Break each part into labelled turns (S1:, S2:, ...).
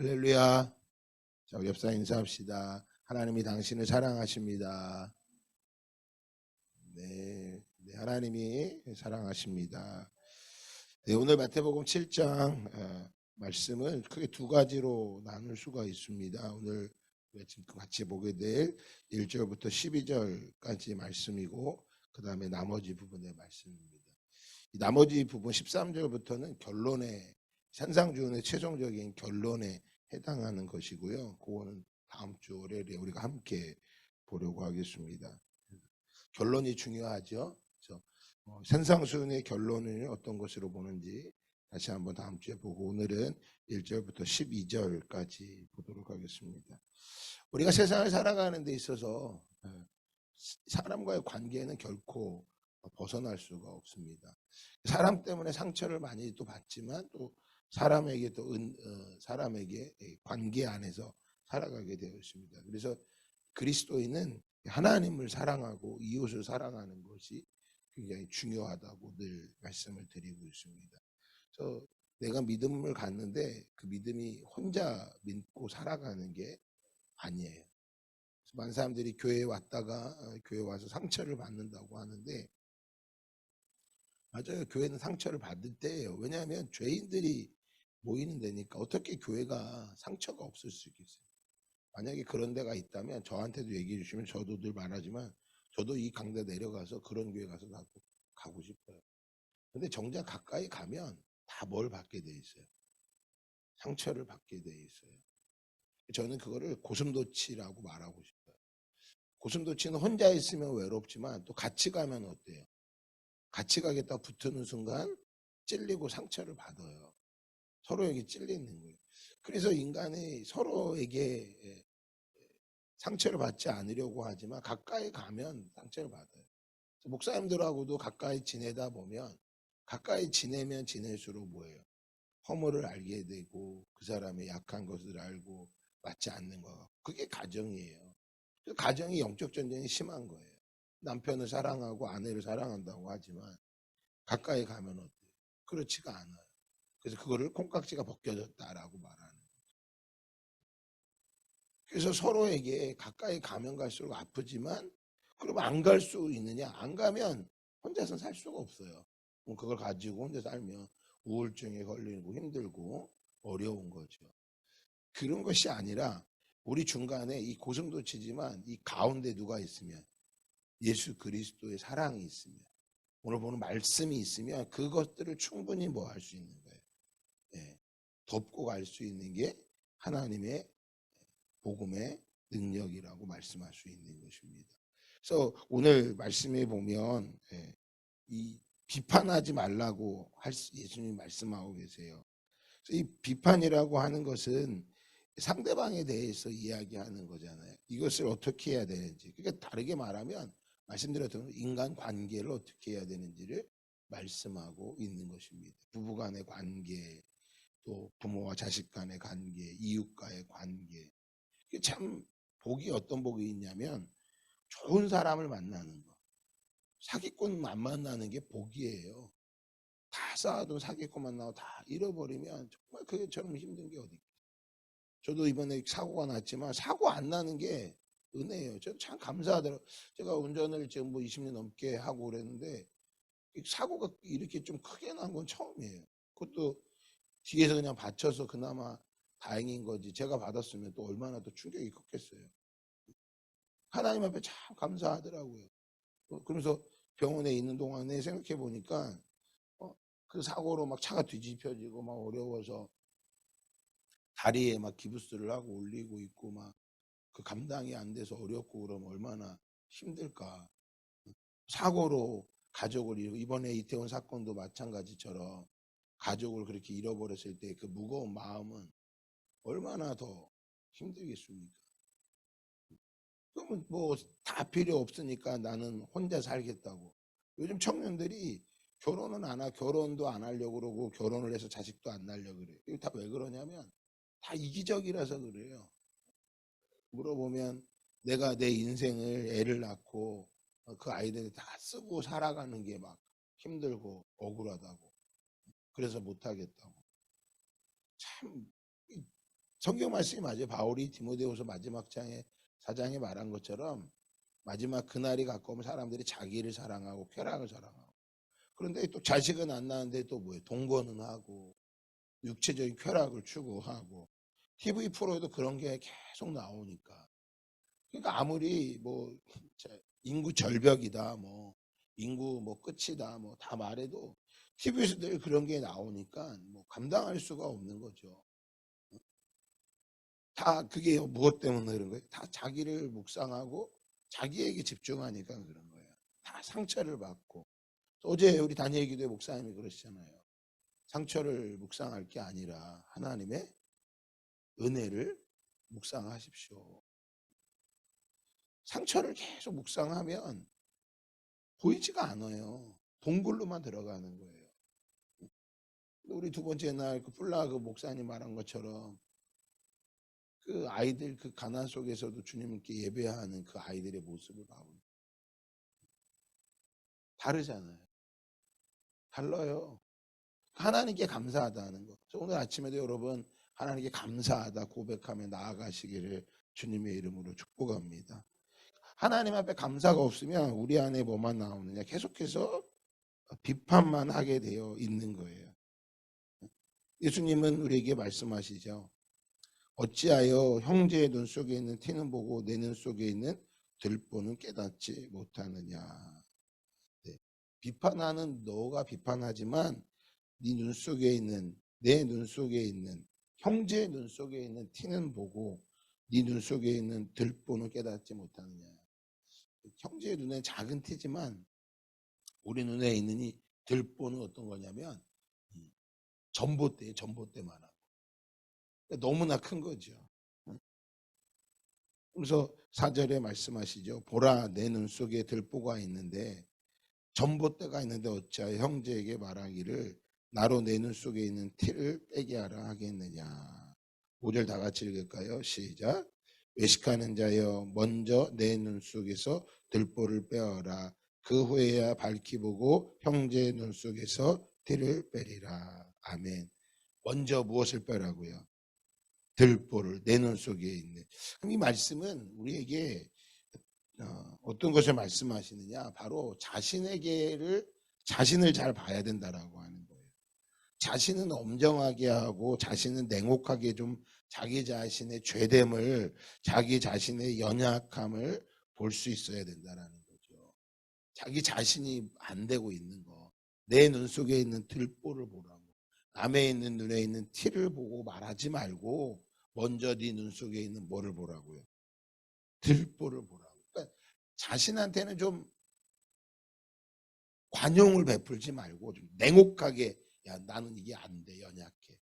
S1: 할렐루야. 자, 우리 옆사 인사합시다. 하나님이 당신을 사랑하십니다. 네, 하나님이 사랑하십니다. 네, 오늘 마태복음 7장 말씀을 크게 두 가지로 나눌 수가 있습니다. 오늘 지금 같이 보게 될 1절부터 12절까지 말씀이고, 그 다음에 나머지 부분의 말씀입니다. 이 나머지 부분 13절부터는 결론에, 산상주의 최종적인 결론에 해당하는 것이고요. 그거는 다음 주 월요일에 우리가 함께 보려고 하겠습니다. 결론이 중요하죠. 그래서 산상수훈의 결론을 어떤 것으로 보는지 다시 한번 다음 주에 보고, 오늘은 1절부터 12절까지 보도록 하겠습니다. 우리가 세상을 살아가는 데 있어서 사람과의 관계는 결코 벗어날 수가 없습니다. 사람 때문에 상처를 많이 또 받지만, 또 사람에게 사람에게 관계 안에서 살아가게 되어 있습니다. 그래서 그리스도인은 하나님을 사랑하고 이웃을 사랑하는 것이 굉장히 중요하다고 늘 말씀을 드리고 있습니다. 그래서 내가 믿음을 갖는데 그 믿음이 혼자 믿고 살아가는 게 아니에요. 많은 사람들이 교회에 왔다가 교회 와서 상처를 받는다고 하는데, 맞아요. 교회는 상처를 받을 때예요. 왜냐하면 죄인들이 모이는 데니까. 어떻게 교회가 상처가 없을 수 있겠어요? 만약에 그런 데가 있다면 저한테도 얘기해 주시면 저도 늘 말하지만, 저도 이 강대 내려가서 그런 교회 가서 나도 가고 싶어요. 근데 정작 가까이 가면 다 뭘 받게 돼 있어요. 상처를 받게 돼 있어요. 저는 그거를 고슴도치라고 말하고 싶어요. 고슴도치는 혼자 있으면 외롭지만 또 같이 가면 어때요? 같이 가겠다 붙는 순간 찔리고 상처를 받아요. 서로에게 찔리는 거예요. 그래서 인간이 서로에게 상처를 받지 않으려고 하지만 가까이 가면 상처를 받아요. 목사님들하고도 가까이 지내다 보면, 가까이 지내면 지낼수록 뭐예요? 허물을 알게 되고 그 사람의 약한 것을 알고 맞지 않는 거. 그게 가정이에요. 가정이 영적 전쟁이 심한 거예요. 남편을 사랑하고 아내를 사랑한다고 하지만 가까이 가면 어때요? 그렇지가 않아요. 그래서 그거를 콩깍지가 벗겨졌다라고 말하는 거예요. 그래서 서로에게 가까이 가면 갈수록 아프지만, 그럼 안 갈 수 있느냐? 안 가면 혼자서 살 수가 없어요. 그걸 가지고 혼자 살면 우울증에 걸리고 힘들고 어려운 거죠. 그런 것이 아니라 우리 중간에 이 고슴도치지만 이 가운데 누가 있으면, 예수 그리스도의 사랑이 있으면, 오늘 보는 말씀이 있으면 그것들을 충분히 뭐 할 수 있는 거예요. 예, 덮고 갈 수 있는 게 하나님의 복음의 능력이라고 말씀할 수 있는 것입니다. 그래서 오늘 말씀에 보면 이 비판하지 말라고 예수님이 말씀하고 계세요. 이 비판이라고 하는 것은 상대방에 대해서 이야기하는 거잖아요. 이것을 어떻게 해야 되는지. 그러니까 다르게 말하면, 말씀드렸던 인간 관계를 어떻게 해야 되는지를 말씀하고 있는 것입니다. 부부 간의 관계, 또 부모와 자식 간의 관계, 이웃과의 관계. 참 복이 어떤 복이 있냐면, 좋은 사람을 만나는 거. 사기꾼 안 만나는 게 복이에요. 다 쌓아둔 사기꾼 만나고 다 잃어버리면 정말 그처럼 힘든 게 어디 있겠어요. 저도 이번에 사고가 났지만 사고 안 나는 게 은혜예요. 저는 참 감사하더라고요. 제가 운전을 지금 뭐 20년 넘게 하고 그랬는데, 사고가 이렇게 좀 크게 난 건 처음이에요. 그것도 뒤에서 그냥 받쳐서 그나마 다행인 거지, 제가 받았으면 또 얼마나 더 충격이 컸겠어요. 하나님 앞에 참 감사하더라고요. 그러면서 병원에 있는 동안에 생각해 보니까 그 사고로 막 차가 뒤집혀지고 막 어려워서 다리에 막 기부스를 하고 올리고 있고, 막 그 감당이 안 돼서 어렵고 그러면 얼마나 힘들까. 사고로 가족을 이번에 이태원 사건도 마찬가지처럼 가족을 그렇게 잃어버렸을 때 그 무거운 마음은 얼마나 더 힘들겠습니까? 그러면 뭐 다 필요 없으니까 나는 혼자 살겠다고. 요즘 청년들이 결혼은 안 하, 결혼도 안 하려고 그러고, 결혼을 해서 자식도 안 낳으려고 그래요. 이거 다 왜 그러냐면 다 이기적이라서 그래요. 물어보면 내가 내 인생을 애를 낳고 그 아이들이 다 쓰고 살아가는 게 막 힘들고 억울하다고, 그래서 못하겠다고. 참 성경 말씀이 맞아요. 바울이 디모데후서 마지막 장에 4장에 말한 것처럼 마지막 그날이 가까우면 사람들이 자기를 사랑하고 쾌락을 사랑하고, 그런데 또 자식은 안 낳는데 또 뭐예요? 동거는 하고 육체적인 쾌락을 추구하고, TV 프로에도 그런 게 계속 나오니까. 그러니까 아무리 뭐 인구 절벽이다, 뭐 인구 뭐 끝이다, 뭐 다 말해도 TV에서 늘 그런 게 나오니까 뭐 감당할 수가 없는 거죠. 다 그게 무엇 때문에 그런 거예요? 다 자기를 묵상하고 자기에게 집중하니까 그런 거예요. 다 상처를 받고. 어제 우리 다니엘 기도회 목사님이 그러시잖아요. 상처를 묵상할 게 아니라 하나님의 은혜를 묵상하십시오. 상처를 계속 묵상하면 보이지가 않아요. 동굴로만 들어가는 거예요. 우리 두 번째 날 그 플라 그 목사님 말한 것처럼 그 아이들 그 가난 속에서도 주님께 예배하는 그 아이들의 모습을 봐보면 다르잖아요. 달라요. 하나님께 감사하다는 거. 오늘 아침에도 여러분 하나님께 감사하다 고백하며 나아가시기를 주님의 이름으로 축복합니다. 하나님 앞에 감사가 없으면 우리 안에 뭐만 나오느냐? 계속해서 비판만 하게 되어 있는 거예요. 예수님은 우리에게 말씀하시죠. 어찌하여 형제의 눈 속에 있는 티는 보고 내 눈 속에 있는 들보는 깨닫지 못하느냐. 네. 비판하는 너가 비판하지만 네 눈 속에 있는, 내 눈 속에 있는, 형제의 눈 속에 있는 티는 보고 네 눈 속에 있는 들보는 깨닫지 못하느냐. 형제의 눈엔 작은 티지만 우리 눈에 있는 이 들보는 어떤 거냐면 전봇대만하고 너무나 큰 거죠. 그래서 4절에 말씀하시죠. 보라, 내 눈 속에 들보가 있는데 전봇대가 있는데 어찌하여 형제에게 말하기를 나로 내 눈 속에 있는 티를 빼게 하라 하겠느냐. 5절 다 같이 읽을까요? 시작. 외식하는 자여 먼저 내 눈 속에서 들보를 빼어라. 그 후에야 밝히 보고 형제의 눈 속에서 티를 빼리라. 아멘. 먼저 무엇을 빼라고요? 들보를 내 눈 속에 있는. 이 말씀은 우리에게 어떤 것을 말씀하시느냐? 바로 자신을 잘 봐야 된다라고 하는 거예요. 자신은 엄정하게 하고 자신은 냉혹하게 좀 자기 자신의 죄됨을, 자기 자신의 연약함을 볼 수 있어야 된다라는 거죠. 자기 자신이 안 되고 있는 거, 내 눈 속에 있는 들보를 보라고. 남의 있는 눈에 있는 티를 보고 말하지 말고 먼저 네 눈 속에 있는 뭐를 보라고요? 들보를 보라고. 그러니까 자신한테는 좀 관용을 베풀지 말고 좀 냉혹하게, 야 나는 이게 안 돼, 연약해.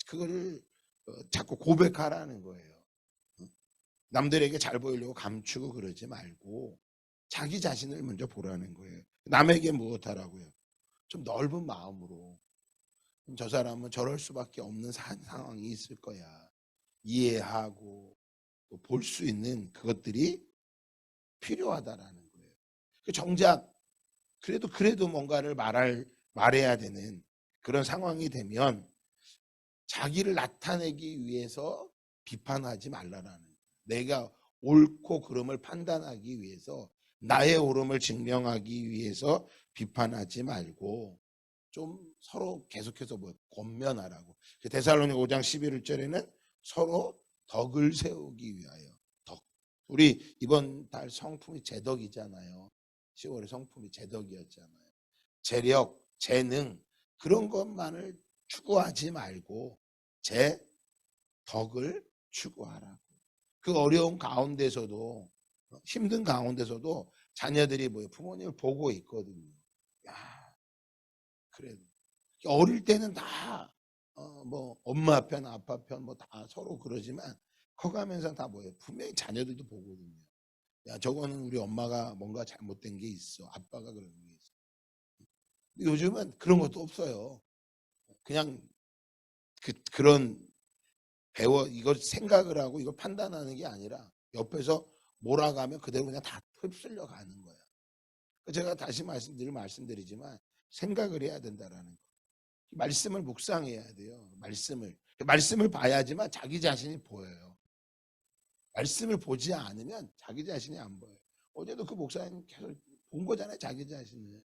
S1: 그거를 자꾸 고백하라는 거예요. 남들에게 잘 보이려고 감추고 그러지 말고 자기 자신을 먼저 보라는 거예요. 남에게 무엇하라고요? 좀 넓은 마음으로. 저 사람은 저럴 수밖에 없는 상황이 있을 거야. 이해하고 볼 수 있는 그것들이 필요하다라는 거예요. 정작 그래도 뭔가를 말해야 되는 그런 상황이 되면 자기를 나타내기 위해서 비판하지 말라라는 거예요. 내가 옳고 그름을 판단하기 위해서, 나의 옳음을 증명하기 위해서 비판하지 말고 좀 서로 계속해서 권면하라고. 데살로니가 5장 11절에는 서로 덕을 세우기 위하여. 덕. 우리 이번 달 성품이 제덕이잖아요. 10월에 성품이 제덕이었잖아요. 재력, 재능 그런 것만을 추구하지 말고 제 덕을 추구하라고. 그 어려운 가운데서도, 힘든 가운데서도 자녀들이 부모님을 보고 있거든요. 야, 그래도 어릴 때는 다 엄마 편, 아빠 편 다 서로 그러지만 커가면서 다 분명히 자녀들도 보거든요. 야, 저거는 우리 엄마가 뭔가 잘못된 게 있어. 아빠가 그런 게 있어. 요즘은 그런 것도 없어요. 그냥 그런 이걸 생각을 하고 이걸 판단하는 게 아니라 옆에서 몰아가면 그대로 그냥 다 흡수려 가는 거야. 제가 다시 말씀드리지만 생각을 해야 된다라는 거. 말씀을 묵상해야 돼요. 말씀을. 말씀을 봐야지만 자기 자신이 보여요. 말씀을 보지 않으면 자기 자신이 안 보여요. 어제도 그 목사님 계속 본 거잖아요, 자기 자신을.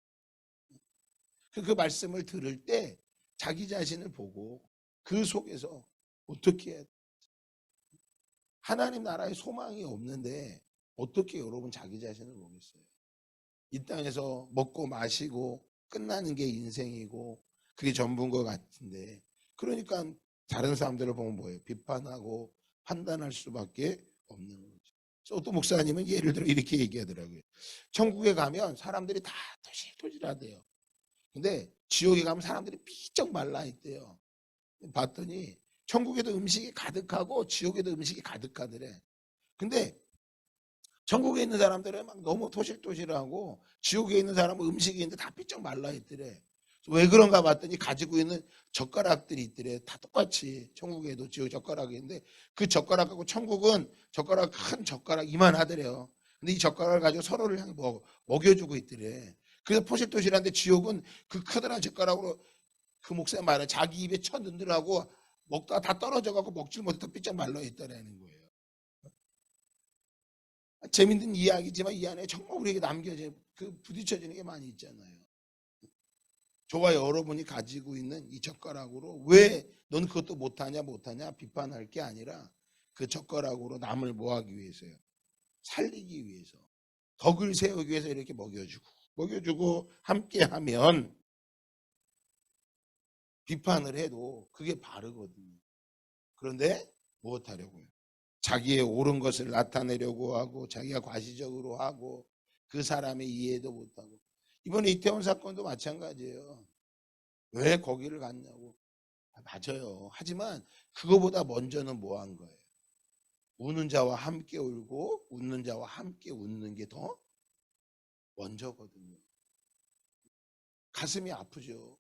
S1: 그 말씀을 들을 때 자기 자신을 보고 그 속에서 어떻게 하나님 나라의 소망이 없는데 어떻게 여러분 자기 자신을 보겠어요? 이 땅에서 먹고 마시고 끝나는 게 인생이고 그게 전부인 것 같은데, 그러니까 다른 사람들을 보면 뭐예요? 비판하고 판단할 수밖에 없는 거죠. 그래서 어떤 목사님은 예를 들어 이렇게 얘기하더라고요. 천국에 가면 사람들이 다 토실토실하대요. 근데 지옥에 가면 사람들이 삐쩍 말라 있대요. 봤더니 천국에도 음식이 가득하고 지옥에도 음식이 가득하더래. 근데 천국에 있는 사람들은 막 너무 토실토실하고 지옥에 있는 사람은 음식이 있는데 다 삐쩍 말라 있더래. 왜 그런가 봤더니 가지고 있는 젓가락들이 있더래. 다 똑같이 천국에도 지옥 젓가락이 있는데 그 젓가락하고 천국은 젓가락, 큰 젓가락 이만하더래요. 근데 이 젓가락을 가지고 서로를 향해 먹여주고 있더래. 그래서 토실토실한데 지옥은 그 커다란 젓가락으로, 그 목사님 말은 자기 입에 쳐 넣느라고 먹다가 다 떨어져갖고 먹질 못해서 삐쩍 말라 있다라는 거예요. 재밌는 이야기지만 이 안에 정말 우리에게 남겨져 부딪혀지는 게 많이 있잖아요. 저와 여러분이 가지고 있는 이 젓가락으로 왜 넌 그것도 못하냐 비판할 게 아니라 그 젓가락으로 남을 뭐 하기 위해서요? 살리기 위해서, 덕을 세우기 위해서 이렇게 먹여주고 함께하면 비판을 해도 그게 바르거든요. 그런데 무엇하려고요? 자기의 옳은 것을 나타내려고 하고 자기가 과시적으로 하고 그 사람의 이해도 못하고. 이번에 이태원 사건도 마찬가지예요. 왜 거기를 갔냐고. 맞아요. 하지만 그거보다 먼저는 뭐 한 거예요? 우는 자와 함께 울고 웃는 자와 함께 웃는 게 더 먼저거든요. 가슴이 아프죠.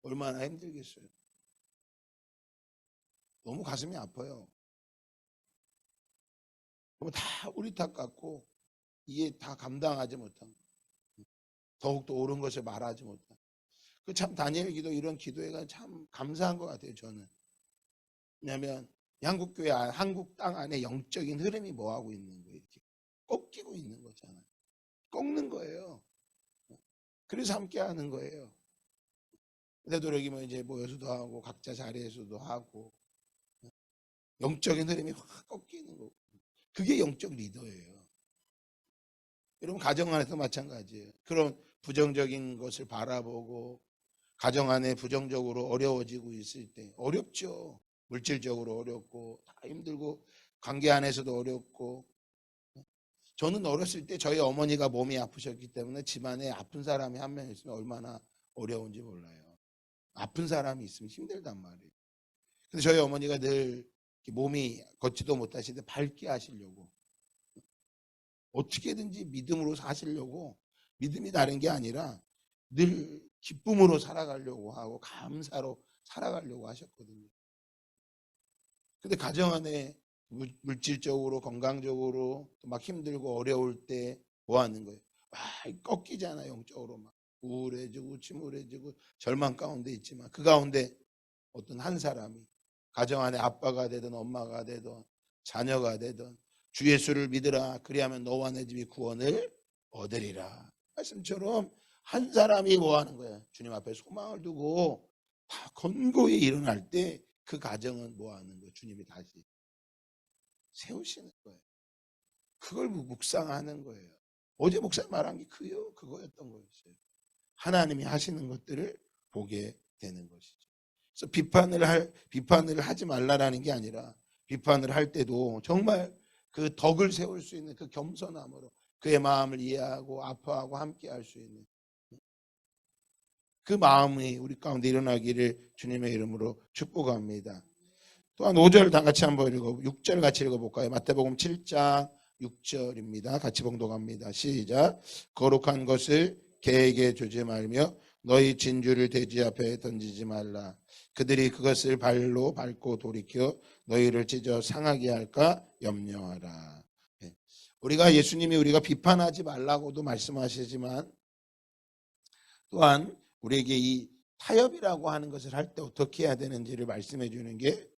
S1: 얼마나 힘들겠어요. 너무 가슴이 아파요. 그럼 다 우리 탓 같고 이게 다 감당하지 못한, 더욱더 옳은 것을 말하지 못한. 그 참 다니엘 기도, 이런 기도회가 참 감사한 것 같아요, 저는. 왜냐하면 한국교회, 한국 땅 안에 영적인 흐름이 뭐하고 있는 거예요? 이렇게 꺾이고 있는 거잖아요. 꺾는 거예요. 그래서 함께 하는 거예요. 되도록이면 이제 모여서도 하고 각자 자리에서도 하고 영적인 흐름이 확 꺾이는 거고, 그게 영적 리더예요. 여러분 가정 안에서 마찬가지예요. 그런 부정적인 것을 바라보고 가정 안에 부정적으로 어려워지고 있을 때, 어렵죠. 물질적으로 어렵고 다 힘들고 관계 안에서도 어렵고. 저는 어렸을 때 저희 어머니가 몸이 아프셨기 때문에 집안에 아픈 사람이 한 명 있으면 얼마나 어려운지 몰라요. 아픈 사람이 있으면 힘들단 말이에요. 근데 저희 어머니가 늘 몸이 걷지도 못하시는데 밝게 하시려고, 어떻게든지 믿음으로 사시려고, 믿음이 다른 게 아니라 늘 기쁨으로 살아가려고 하고 감사로 살아가려고 하셨거든요. 근데 가정 안에 물질적으로 건강적으로 막 힘들고 어려울 때 뭐 하는 거예요? 막 꺾이잖아요. 영적으로 막 우울해지고 침울해지고 절망 가운데 있지만 그 가운데 어떤 한 사람이 가정 안에 아빠가 되든 엄마가 되든 자녀가 되든 주 예수를 믿으라, 그리하면 너와 내 집이 구원을 얻으리라 말씀처럼 한 사람이 뭐 하는 거야? 주님 앞에 소망을 두고 다 건고히 일어날 때 그 가정은 뭐 하는 거예요? 주님이 다시 세우시는 거예요. 그걸 묵상하는 거예요. 어제 목사님 말한 게 그거였던 거였어요. 하나님이 하시는 것들을 보게 되는 것이죠. 그래서 비판을 하지 말라라는 게 아니라 비판을 할 때도 정말 그 덕을 세울 수 있는 그 겸손함으로 그의 마음을 이해하고 아파하고 함께 할 수 있는 그 마음이 우리 가운데 일어나기를 주님의 이름으로 축복합니다. 또한 5절 다 같이 한번 6절 같이 읽어볼까요? 마태복음 7장 6절입니다. 같이 봉독합니다. 시작. 거룩한 것을 개에게 주지 말며 너희 진주를 돼지 앞에 던지지 말라. 그들이 그것을 발로 밟고 돌이켜 너희를 찢어 상하게 할까 염려하라. 우리가 예수님이 우리가 비판하지 말라고도 말씀하시지만 또한 우리에게 이 타협이라고 하는 것을 할 때 어떻게 해야 되는지를 말씀해 주는 게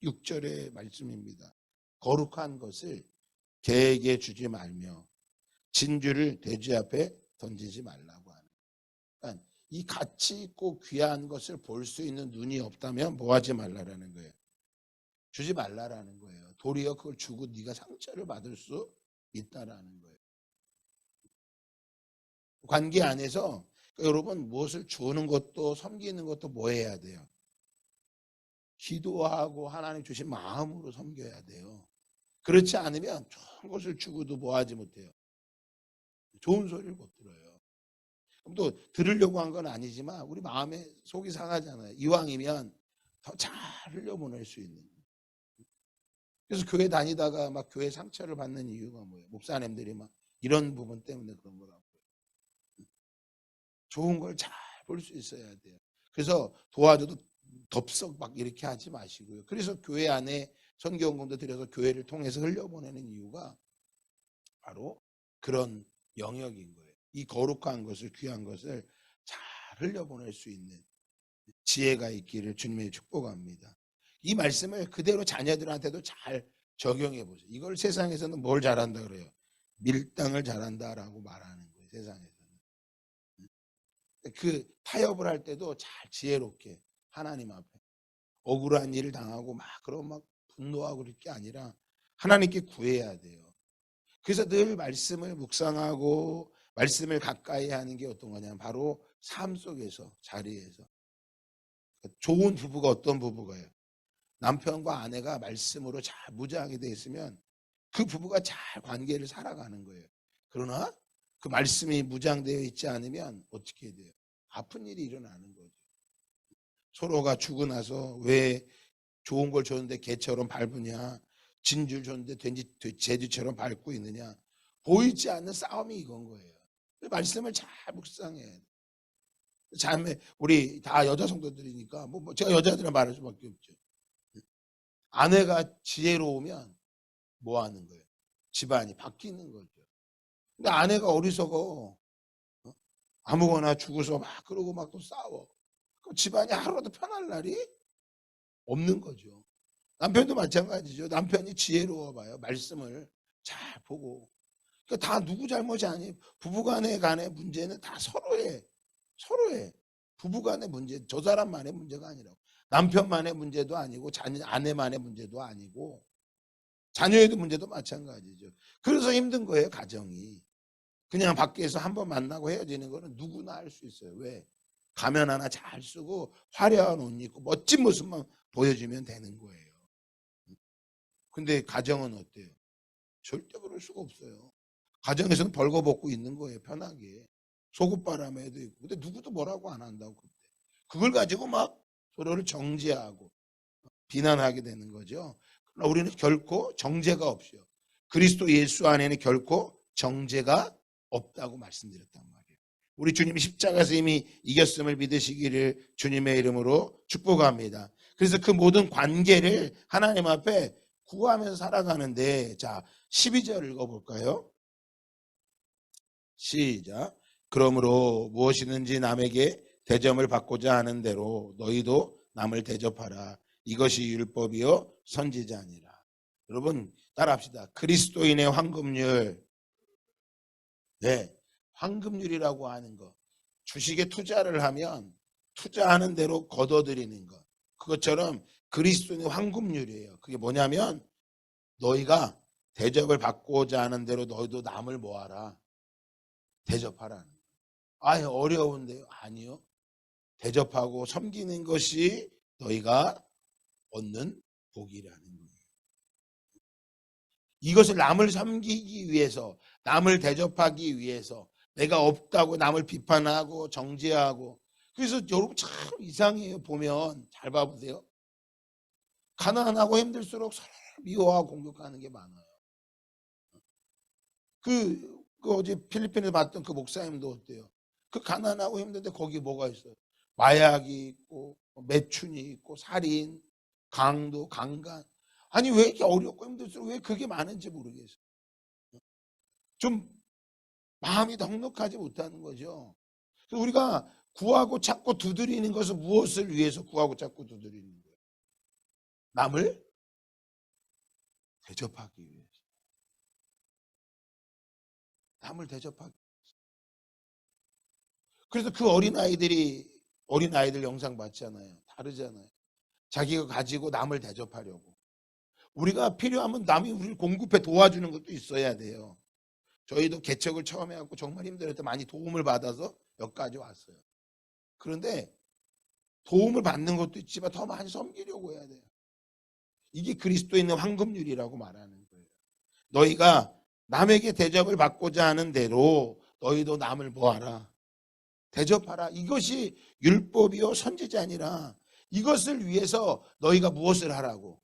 S1: 6절의 말씀입니다. 거룩한 것을 개에게 주지 말며 진주를 돼지 앞에 던지지 말라고 하는. 그러니까 이 가치 있고 귀한 것을 볼 수 있는 눈이 없다면 뭐 하지 말라라는 거예요. 주지 말라라는 거예요. 도리어 그걸 주고 네가 상처를 받을 수 있다라는 거예요. 관계 안에서 여러분 무엇을 주는 것도 섬기는 것도 뭐 해야 돼요? 기도하고 하나님 주신 마음으로 섬겨야 돼요. 그렇지 않으면 좋은 것을 주고도 뭐 하지 못해요. 좋은 소리를 못 들어요. 또 들으려고 한 건 아니지만 우리 마음에 속이 상하잖아요. 이왕이면 더 잘 흘려보낼 수 있는. 그래서 교회 다니다가 막 교회 상처를 받는 이유가 뭐예요? 목사님들이 막 이런 부분 때문에 그런 거라고요. 좋은 걸 잘 볼 수 있어야 돼요. 그래서 도와줘도 덥석 막 이렇게 하지 마시고요. 그래서 교회 안에 선교원금도 들여서 교회를 통해서 흘려보내는 이유가 바로 그런 영역인 거예요. 이 거룩한 것을, 귀한 것을 잘 흘려보낼 수 있는 지혜가 있기를 주님의 축복합니다. 이 말씀을 그대로 자녀들한테도 잘 적용해 보세요. 이걸 세상에서는 뭘 잘한다 그래요? 밀당을 잘한다라고 말하는 거예요. 세상에서는. 그 타협을 할 때도 잘 지혜롭게 하나님 앞에 억울한 일을 당하고 막 그런 막 분노하고 그럴 게 아니라 하나님께 구해야 돼요. 그래서 늘 말씀을 묵상하고 말씀을 가까이 하는 게 어떤 거냐면 바로 삶 속에서 자리에서 좋은 부부가 어떤 부부가요? 남편과 아내가 말씀으로 잘 무장하게 돼 있으면 그 부부가 잘 관계를 살아가는 거예요. 그러나 그 말씀이 무장되어 있지 않으면 어떻게 돼요? 아픈 일이 일어나는 거죠. 서로가 죽고 나서 왜 좋은 걸 줬는데 개처럼 밟으냐, 진주를 줬는데 돼지처럼 밟고 있느냐, 보이지 않는 싸움이 이건 거예요. 말씀을 잘 묵상해야 돼요. 자매 우리 다 여자 성도들이니까 제가 여자들은 말할 수밖에 없죠. 아내가 지혜로우면 뭐 하는 거예요? 집안이 바뀌는 거죠. 근데 아내가 어리석어 아무거나 주고서 막 그러고 막 또 싸워. 그럼 집안이 하루라도 편할 날이 없는 거죠. 남편도 마찬가지죠. 남편이 지혜로워 봐요. 말씀을 잘 보고. 그러니까 다 누구 잘못이 아니에요. 부부간의 문제는 다 서로의 부부간의 문제. 저 사람만의 문제가 아니라고. 남편만의 문제도 아니고 아내만의 문제도 아니고 자녀의 문제도 마찬가지죠. 그래서 힘든 거예요, 가정이. 그냥 밖에서 한번 만나고 헤어지는 거는 누구나 할 수 있어요. 왜? 가면 하나 잘 쓰고 화려한 옷 입고 멋진 모습만 보여주면 되는 거예요. 근데 가정은 어때요? 절대 그럴 수가 없어요. 가정에서는 벌거벗고 있는 거예요, 편하게. 속옷바람에도 있고. 근데 누구도 뭐라고 안 한다고. 그때. 그걸 가지고 막 서로를 정죄하고 비난하게 되는 거죠. 그러나 우리는 결코 정죄가 없어요. 그리스도 예수 안에는 결코 정죄가 없다고 말씀드렸단 말이에요. 우리 주님이 십자가에서 이미 이겼음을 믿으시기를 주님의 이름으로 축복합니다. 그래서 그 모든 관계를 하나님 앞에 구하면서 살아가는데, 자 12절 읽어볼까요? 시작. 그러므로 무엇이든지 남에게 대접을 받고자 하는 대로 너희도 남을 대접하라. 이것이 율법이요 선지자니라. 여러분 따라합시다. 그리스도인의 황금률. 네, 황금률이라고 하는 거. 주식에 투자를 하면 투자하는 대로 걷어들이는 것. 그것처럼 그리스도인의 황금률이에요. 그게 뭐냐면 너희가 대접을 받고자 하는 대로 너희도 남을 모아라. 대접하라는 거예요. 아예 어려운데요? 아니요. 대접하고 섬기는 것이 너희가 얻는 복이라는 거예요. 이것을 남을 섬기기 위해서, 남을 대접하기 위해서 내가 없다고 남을 비판하고 정죄하고. 그래서 여러분 참 이상해요. 보면 잘 봐보세요. 가난하고 힘들수록 서로 미워하고 공격하는 게 많아요. 그 어제 필리핀에서 봤던 그 목사님도 어때요? 그 가난하고 힘든데 거기 뭐가 있어요? 마약이 있고 매춘이 있고 살인, 강도, 강간. 아니 왜 이렇게 어렵고 힘들수록 왜 그게 많은지 모르겠어요. 좀 마음이 넉넉하지 못하는 거죠. 그래서 우리가 구하고 찾고 두드리는 것은 무엇을 위해서 구하고 찾고 두드리는 거예요? 남을 대접하기 위해서. 남을 대접하기 위해서. 그래서 그 어린아이들 영상 봤잖아요. 다르잖아요. 자기가 가지고 남을 대접하려고. 우리가 필요하면 남이 우리를 공급해 도와주는 것도 있어야 돼요. 저희도 개척을 처음 해갖고 정말 힘들었을 때 많이 도움을 받아서 여기까지 왔어요. 그런데 도움을 받는 것도 있지만 더 많이 섬기려고 해야 돼요. 이게 그리스도에 있는 황금률이라고 말하는 거예요. 너희가 남에게 대접을 받고자 하는 대로 너희도 남을 뭐하라? 대접하라. 이것이 율법이요 선지자니라. 이것을 위해서 너희가 무엇을 하라고?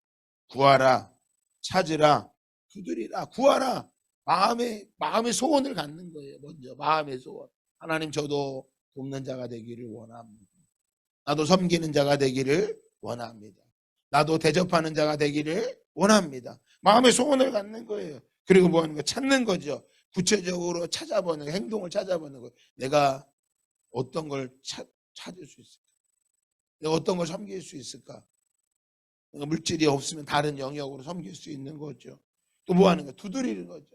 S1: 구하라, 찾으라, 두드리라. 구하라. 마음의 소원을 갖는 거예요. 먼저 마음의 소원. 하나님, 저도 돕는 자가 되기를 원합니다. 나도 섬기는 자가 되기를 원합니다. 나도 대접하는 자가 되기를 원합니다. 마음의 소원을 갖는 거예요. 그리고 뭐 하는 거? 찾는 거죠. 구체적으로 찾아보는, 행동을 찾아보는 거예요. 내가 어떤 걸 찾을 수 있을까? 내가 어떤 걸 섬길 수 있을까? 내가 물질이 없으면 다른 영역으로 섬길 수 있는 거죠. 또 뭐 하는 거? 두드리는 거죠.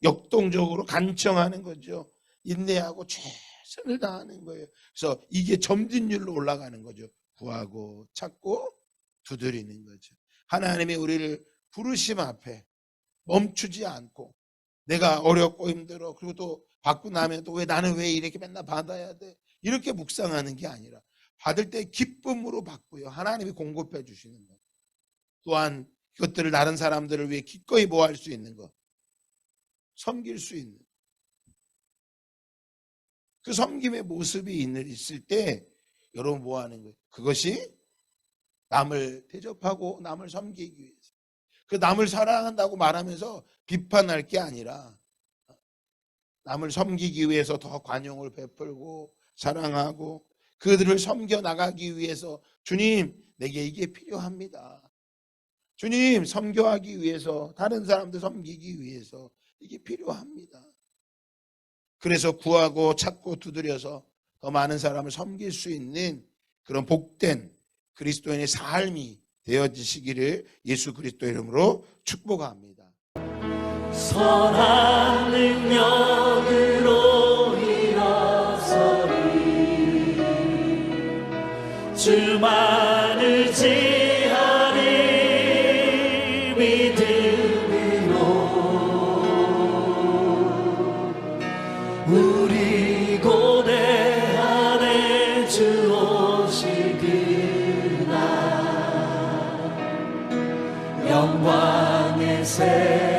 S1: 역동적으로 간청하는 거죠. 인내하고 최선을 다하는 거예요. 그래서 이게 점진율로 올라가는 거죠. 구하고 찾고 두드리는 거죠. 하나님이 우리를 부르심 앞에 멈추지 않고, 내가 어렵고 힘들어, 그리고 또 받고 나면 또 나는 왜 이렇게 맨날 받아야 돼? 이렇게 묵상하는 게 아니라 받을 때 기쁨으로 받고요. 하나님이 공급해 주시는 것. 또한 이것들을 다른 사람들을 위해 기꺼이 뭐 할 수 있는 것. 섬길 수 있는. 그 섬김의 모습이 있을 때 여러분 뭐 하는 거예요? 그것이 남을 대접하고 남을 섬기기 위해서. 그 남을 사랑한다고 말하면서 비판할 게 아니라 남을 섬기기 위해서 더 관용을 베풀고 사랑하고 그들을 섬겨 나가기 위해서, 주님, 내게 이게 필요합니다. 주님, 섬겨하기 위해서, 다른 사람들 섬기기 위해서 이게 필요합니다. 그래서 구하고 찾고 두드려서 더 많은 사람을 섬길 수 있는 그런 복된 그리스도인의 삶이 되어지시기를 예수 그리스도 이름으로 축복합니다.
S2: 선한 능력으로 일어서리 주만을 지하리 믿음으로 우리 고대 안에 주 오실 그날 영광의 새